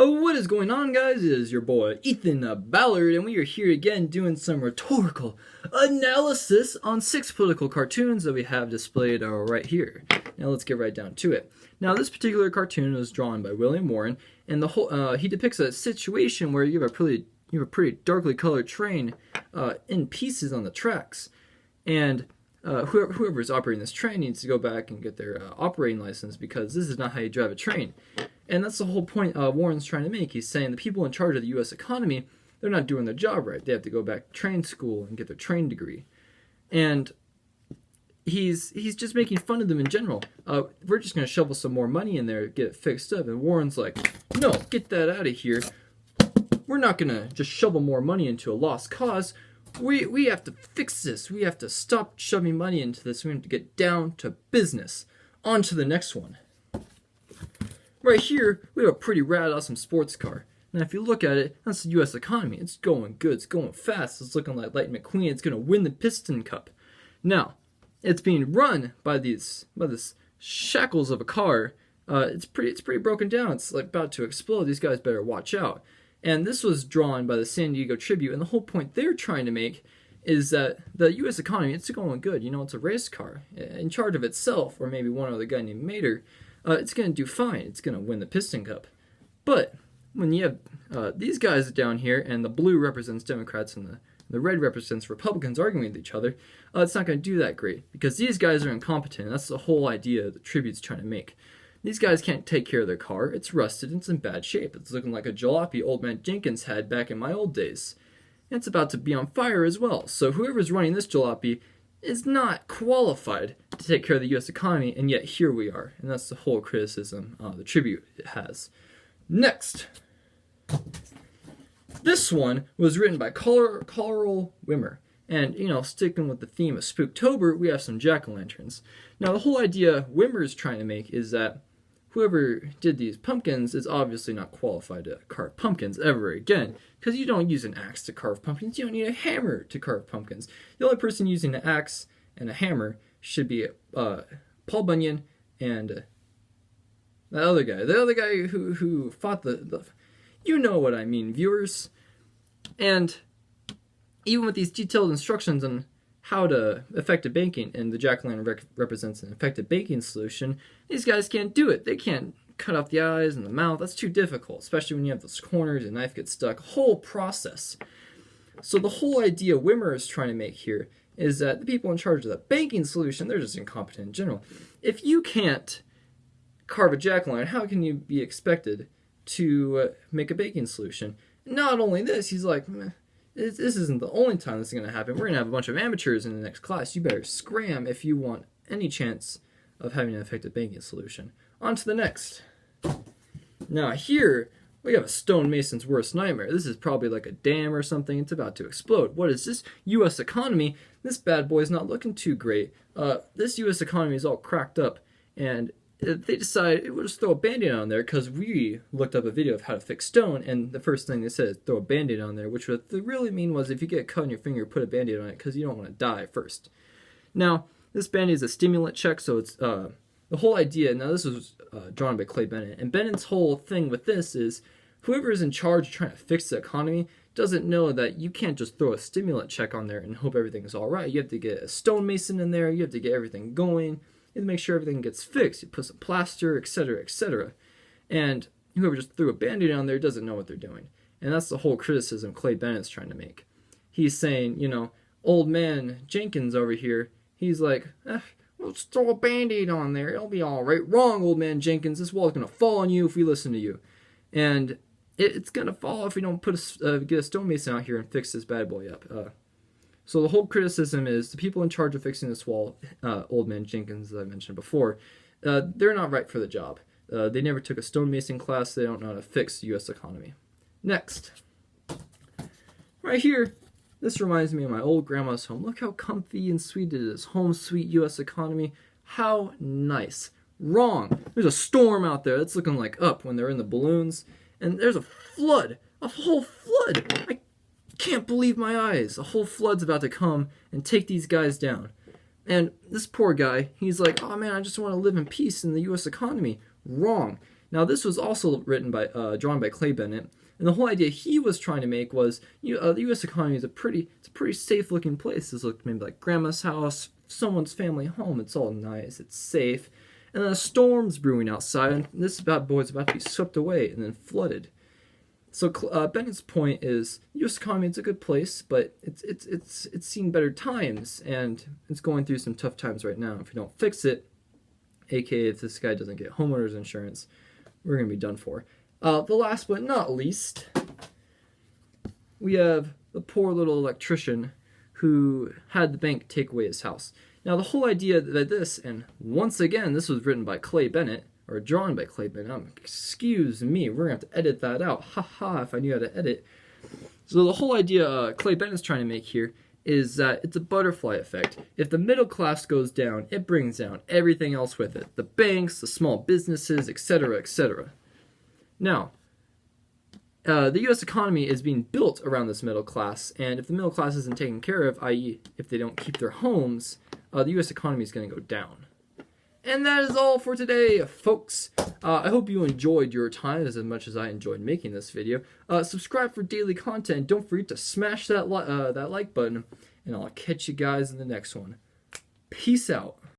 Oh, what is going on, guys? It is your boy Ethan Ballard, and we are here again doing some rhetorical analysis on 6 political cartoons that we have displayed right here. Now let's get right down to it. Now this particular cartoon was drawn by William Warren, and the whole he depicts a situation where you have a pretty darkly colored train in pieces on the tracks, and whoever is operating this train needs to go back and get their operating license, because this is not how you drive a train. And that's the whole point Warren's trying to make. He's saying the people in charge of the U.S. economy, they're not doing their job right. They have to go back to train school and get their train degree. And he's just making fun of them in general. We're just going to shovel some more money in there, get it fixed up. And Warren's like, no, get that out of here. We're not going to just shovel more money into a lost cause. We have to fix this. We have to stop shoving money into this. We have to get down to business. On to the next one. Right here, we have a pretty rad awesome sports car. Now if you look at it, that's the U.S. economy. It's going good, it's going fast, it's looking like Lightning McQueen. It's going to win the Piston Cup. Now, it's being run by this shackles of a car. It's pretty broken down. It's like about to explode. These guys better watch out. And this was drawn by the San Diego Tribune, and the whole point they're trying to make is that the U.S. economy, it's going good. You know, it's a race car. In charge of itself, or maybe one other guy named Mater, it's going to do fine. It's going to win the Piston Cup. But when you have these guys down here, and the blue represents Democrats and the red represents Republicans arguing with each other, it's not going to do that great, because these guys are incompetent. That's the whole idea the Tribune's trying to make. These guys can't take care of their car. It's rusted. It's in bad shape. It's looking like a jalopy Old Man Jenkins had back in my old days. And it's about to be on fire as well. So whoever's running this jalopy is not qualified to take care of the U.S. economy, and yet here we are. And that's the whole criticism the Tribune has. Next. This one was written by Carl Wimmer. And, you know, sticking with the theme of Spooktober, we have some jack-o'-lanterns. Now, the whole idea Wimmer's trying to make is that whoever did these pumpkins is obviously not qualified to carve pumpkins ever again, because you don't use an axe to carve pumpkins. You don't need a hammer to carve pumpkins. The only person using an axe and a hammer should be Paul Bunyan and the other guy who fought the you know what I mean, viewers. And even with these detailed instructions on how to effective baking, and the jack-o'-lantern represents an effective baking solution, these guys can't do it. They can't cut off the eyes and the mouth. That's too difficult, especially when you have those corners and the knife gets stuck. Whole process. So the whole idea Wimmer is trying to make here is that the people in charge of the baking solution, they're just incompetent in general. If you can't carve a jack-o'-lantern, how can you be expected to make a baking solution? Not only this, he's like, meh, this isn't the only time this is going to happen. We're going to have a bunch of amateurs in the next class. You better scram if you want any chance of having an effective baking solution. On to the next. Now here, we have a stonemason's worst nightmare. This is probably like a dam or something. It's about to explode. What is this? U.S. economy. This bad boy's not looking too great. This U.S. economy is all cracked up, and they decided we'll just throw a Band-Aid on there, because we looked up a video of how to fix stone, and the first thing they said is throw a Band-Aid on there, which what they really mean was if you get a cut on your finger, put a Band-Aid on it, because you don't want to die first. Now, this Band-Aid is a stimulant check, so it's the whole idea. Now, this was drawn by Clay Bennett, and Bennett's whole thing with this is whoever is in charge of trying to fix the economy doesn't know that you can't just throw a stimulant check on there and hope everything is all right. You have to get a stonemason in there. You have to get everything going. You have to make sure everything gets fixed. You put some plaster, etc., etc. And whoever just threw a Band-Aid on there doesn't know what they're doing. And that's the whole criticism Clay Bennett's trying to make. He's saying, you know, Old Man Jenkins over here, he's like, let's throw a Band-Aid on there. It'll be all right. Wrong, Old Man Jenkins. This wall's going to fall on you if we listen to you. And it's going to fall if we don't get a stonemason out here and fix this bad boy up. So the whole criticism is the people in charge of fixing this wall, Old Man Jenkins, as I mentioned before, they're not right for the job. They never took a stonemason class. They don't know how to fix the U.S. economy. Next. Right here, this reminds me of my old grandma's home. Look how comfy and sweet it is. Home sweet U.S. economy. How nice. Wrong. There's a storm out there that's looking like up when they're in the balloons. And there's a flood. A whole flood. I can't believe my eyes. A whole flood's about to come and take these guys down. And this poor guy, he's like, oh man, I just want to live in peace in the U.S. economy. Wrong. Now, this was also drawn by Clay Bennett, and the whole idea he was trying to make was, the U.S. economy is a pretty safe-looking place. This looked maybe like grandma's house, someone's family home. It's all nice, it's safe, and then a storm's brewing outside, and this bad boy's about to be swept away and then flooded. So Bennett's point is, the U.S. economy is a good place, but it's seen better times, and it's going through some tough times right now. If we don't fix it, aka if this guy doesn't get homeowners insurance, we're going to be done for. The last but not least, we have the poor little electrician who had the bank take away his house. Now, the whole idea that this, and once again, this was written by Clay Bennett, or drawn by Clay Bennett. Excuse me, we're going to have to edit that out. Haha, if I knew how to edit. So the whole idea Clay Bennett's trying to make here is that it's a butterfly effect. If the middle class goes down, it brings down everything else with it. The banks, the small businesses, etc., etc. Now, the U.S. economy is being built around this middle class, and if the middle class isn't taken care of, i.e. if they don't keep their homes, the U.S. economy is going to go down. And that is all for today, folks. I hope you enjoyed your time as much as I enjoyed making this video. Subscribe for daily content. Don't forget to smash that like button, and I'll catch you guys in the next one. Peace out.